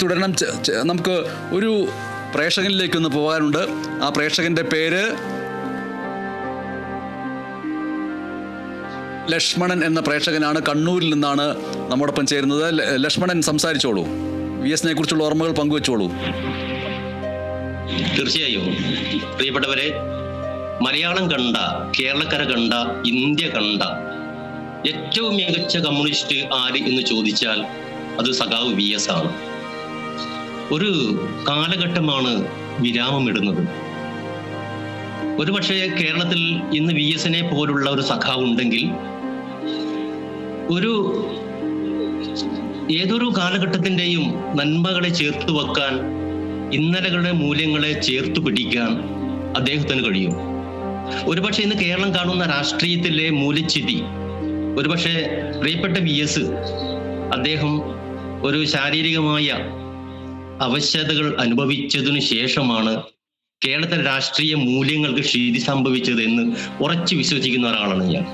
തുടരണം. നമുക്ക് ഒരു പ്രേക്ഷകനിലേക്കൊന്ന് പോകാനുണ്ട്. ആ പ്രേക്ഷകന്റെ പേര് ലക്ഷ്മണൻ എന്ന പ്രേക്ഷകനാണ്. കണ്ണൂരിൽ നിന്നാണ് നമ്മോടൊപ്പം ചേരുന്നത്. ലക്ഷ്മണൻ, സംസാരിച്ചോളൂ. VS-നെ കുറിച്ചുള്ള ഓർമ്മകൾ പങ്കുവെച്ചോളൂ. തീർച്ചയായും പ്രിയപ്പെട്ടവരെ, മലയാളം കണ്ട, കേരളക്കര കണ്ട, ഇന്ത്യ കണ്ട ഏറ്റവും മികച്ച കമ്മ്യൂണിസ്റ്റ് ആര് എന്ന് ചോദിച്ചാൽ അത് സഖാവ് VS ആണ്. ഒരു കാലഘട്ടമാണ് വിരാമമിടുന്നത്. ഒരുപക്ഷെ കേരളത്തിൽ ഇന്ന് VS-നെ പോലുള്ള ഒരു സഖാവ് ഉണ്ടെങ്കിൽ ഏതൊരു കാലഘട്ടത്തിന്റെയും നന്മകളെ ചേർത്ത് വെക്കാൻ, ഇന്നലകളുടെ മൂല്യങ്ങളെ ചേർത്ത് പിടിക്കാൻ അദ്ദേഹത്തിന് കഴിയും. ഒരുപക്ഷെ ഇന്ന് കേരളം കാണുന്ന രാഷ്ട്രീയത്തിലെ മൂല്യച്യുതി, ഒരുപക്ഷെ പ്രിയപ്പെട്ട VS അദ്ദേഹം ഒരു ശാരീരികമായ അവശതകൾ അനുഭവിച്ചതിനു ശേഷമാണ് കേരളത്തിലെ രാഷ്ട്രീയ മൂല്യങ്ങൾക്ക് ക്ഷീതി സംഭവിച്ചത് എന്ന് ഉറച്ചു വിശ്വസിക്കുന്ന ഒരാളാണ് ഞാൻ.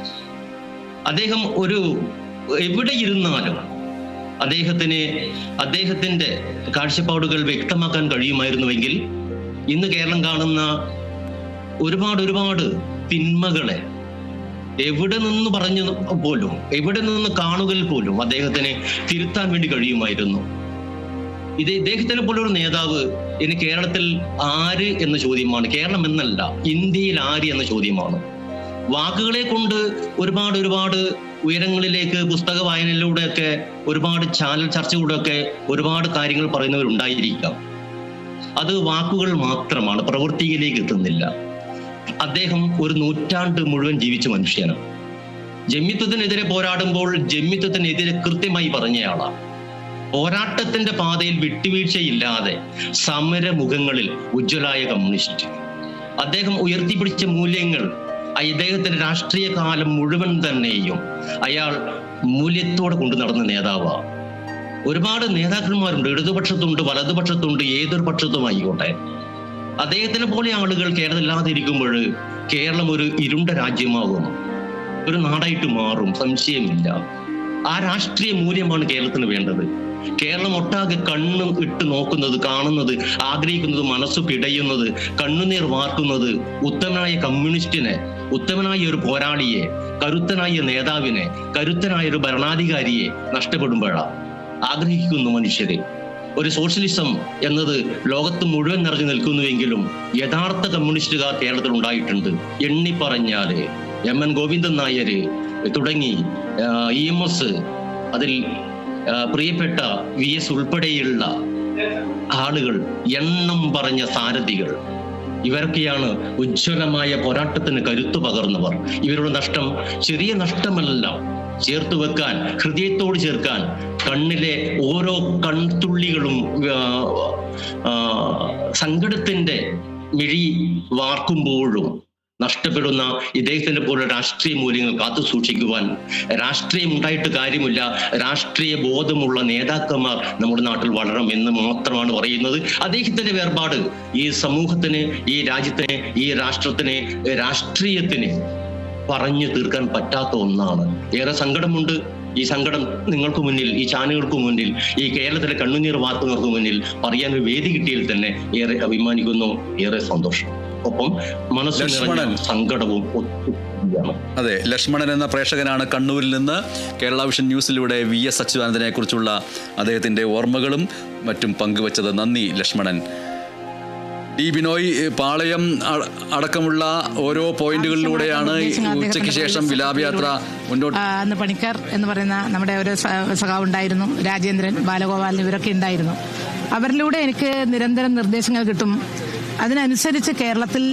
അദ്ദേഹം എവിടെ ഇരുന്നാലും അദ്ദേഹത്തിന്റെ കാഴ്ചപ്പാടുകൾ വ്യക്തമാക്കാൻ കഴിയുമായിരുന്നുവെങ്കിൽ ഇന്ന് കേരളം കാണുന്ന ഒരുപാട് തിന്മകളെ എവിടെ നിന്ന് പറഞ്ഞു പോലും, എവിടെ നിന്ന് കാണുകൽ പോലും അദ്ദേഹത്തിന് തിരുത്താൻ വേണ്ടി കഴിയുമായിരുന്നു. ഇദ്ദേഹത്തിനെ പോലൊരു നേതാവ് ഇനി കേരളത്തിൽ ആര് എന്ന ചോദ്യമാണ്. കേരളം എന്നല്ല, ഇന്ത്യയിൽ ആര് എന്ന ചോദ്യമാണ്. വാക്കുകളെ കൊണ്ട് ഒരുപാട് ഉയരങ്ങളിലേക്ക് പുസ്തക വായനയിലൂടെയൊക്കെ, ഒരുപാട് ചാനൽ ചർച്ചകളിലൂടെയൊക്കെ ഒരുപാട് കാര്യങ്ങൾ പറയുന്നവരുണ്ടായിരിക്കാം. അത് വാക്കുകൾ മാത്രമാണ്, പ്രവൃത്തിയിലേക്ക് എത്തുന്നില്ല. അദ്ദേഹം ഒരു നൂറ്റാണ്ട് മുഴുവൻ ജീവിച്ച മനുഷ്യനാണ്. ജമ്മിത്വത്തിനെതിരെ പോരാടുമ്പോൾ ജമ്മിത്വത്തിനെതിരെ കൃത്യമായി പറഞ്ഞയാളാണ്. പോരാട്ടത്തിന്റെ പാതയിൽ വിട്ടുവീഴ്ചയില്ലാതെ സമരമുഖങ്ങളിൽ ഉജ്ജ്വലായ കമ്മ്യൂണിസ്റ്റ്. അദ്ദേഹം ഉയർത്തിപ്പിടിച്ച മൂല്യങ്ങൾ അദ്ദേഹത്തിന്റെ രാഷ്ട്രീയ കാലം മുഴുവൻ തന്നെയും അയാൾ മൂല്യത്തോടെ കൊണ്ടു നടന്ന നേതാവാണ്. ഒരുപാട് നേതാക്കന്മാരുണ്ട്, ഇടതുപക്ഷത്തുണ്ട്, വലതുപക്ഷത്തുണ്ട്, ഏതൊരു പക്ഷത്തുമായിക്കോട്ടെ. അദ്ദേഹത്തിനെ പോലെ ആളുകൾ കേരളത്തിലില്ലാതിരിക്കുമ്പോൾ കേരളം ഒരു ഇരുണ്ട രാജ്യമാകും, ഒരു നാടായിട്ട് മാറും, സംശയമില്ല. ആ രാഷ്ട്രീയ മൂല്യമാണ് കേരളത്തിന് വേണ്ടത്. കേരളം ഒട്ടാകെ കണ്ണും ഇട്ട് നോക്കുന്നത്, കാണുന്നത്, ആഗ്രഹിക്കുന്നത്, മനസ്സു പിടയുന്നത്, കണ്ണുനീർ വാർക്കുന്നത് ഉത്തമനായ കമ്മ്യൂണിസ്റ്റിനെ, ഉത്തമനായ ഒരു പോരാളിയെ, കരുത്തനായ നേതാവിനെ, കരുത്തനായ ഒരു ഭരണാധികാരിയെ നഷ്ടപ്പെടുമ്പോഴാണ്. ആഗ്രഹിക്കുന്നു മനുഷ്യരെ. ഒരു സോഷ്യലിസം എന്നത് ലോകത്ത് മുഴുവൻ നിറഞ്ഞു നിൽക്കുന്നുവെങ്കിലും യഥാർത്ഥ കമ്മ്യൂണിസ്റ്റുകാർ കേരളത്തിൽ ഉണ്ടായിട്ടുണ്ട്. എണ്ണിപ്പറഞ്ഞാല് MN ഗോവിന്ദൻ നായര് തുടങ്ങി EMS, അതിൽ പ്രിയപ്പെട്ട VS ഉൾപ്പെടെയുള്ള ആളുകൾ, എണ്ണം പറഞ്ഞ സാരഥികൾ, ഇവരൊക്കെയാണ് ഉജ്ജ്വലമായ പോരാട്ടത്തിന് കരുത്തു പകർന്നവർ. ഇവരുടെ നഷ്ടം ചെറിയ നഷ്ടമല്ല. ചേർത്ത് വെക്കാൻ, ഹൃദയത്തോട് ചേർക്കാൻ, കണ്ണിലെ ഓരോ കൺതുള്ളികളും സങ്കടത്തിന്റെ മിഴി വാർക്കുമ്പോഴും നഷ്ടപ്പെടുന്ന ഇദ്ദേഹത്തിന്റെ പോലെ രാഷ്ട്രീയ മൂല്യങ്ങൾ കാത്തു സൂക്ഷിക്കുവാൻ രാഷ്ട്രീയം ഉണ്ടായിട്ട് കാര്യമില്ല. രാഷ്ട്രീയ ബോധമുള്ള നേതാക്കന്മാർ നമ്മുടെ നാട്ടിൽ വളരണം എന്ന് മാത്രമാണ് പറയുന്നത്. അദ്ദേഹത്തിന്റെ വേർപാട് ഈ സമൂഹത്തിന്, ഈ രാജ്യത്തിന്, ഈ രാഷ്ട്രത്തിന്, രാഷ്ട്രീയത്തിന് പറഞ്ഞു തീർക്കാൻ പറ്റാത്ത ഒന്നാണ്. ഏറെ സങ്കടമുണ്ട്. ഈ സങ്കടം നിങ്ങൾക്ക് മുന്നിൽ, ഈ ചാനലുകൾക്ക് മുന്നിൽ, ഈ കേരളത്തിലെ കണ്ണുനീർ വാർത്തകൾക്ക് മുന്നിൽ പറയാൻ ഒരു വേദി കിട്ടിയതിൽ തന്നെ ഏറെ അഭിമാനിക്കുന്നു, ഏറെ സന്തോഷം. ഒപ്പം മനസ്സിൽ സങ്കടവും. അതെ, ലക്ഷ്മണൻ എന്ന പ്രേക്ഷകനാണ് കണ്ണൂരിൽ നിന്ന് കേരള വിഷൻ ന്യൂസിലൂടെ VS അച്യുതാനന്ദനെ കുറിച്ചുള്ള അദ്ദേഹത്തിന്റെ ഓർമ്മകളും മറ്റും പങ്കുവച്ചത്. നന്ദി ലക്ഷ്മണൻ. D. ബിനോയ്, പാളയം അടക്കമുള്ള ഓരോ പോയിന്റുകളിലൂടെയാണ് ഉച്ചയ്ക്ക് ശേഷം വിലാപയാത്ര മുന്നോട്ട്. അന്ന് പണിക്കർ എന്ന് പറയുന്ന നമ്മുടെ ഒരു സഖാവ് ഉണ്ടായിരുന്നു, രാജേന്ദ്രൻ, ബാലഗോപാലൻ, ഇവരൊക്കെ ഉണ്ടായിരുന്നു. അവരിലൂടെ എനിക്ക് നിരന്തരം നിർദ്ദേശങ്ങൾ കിട്ടും. അതിനനുസരിച്ച് കേരളത്തിൽ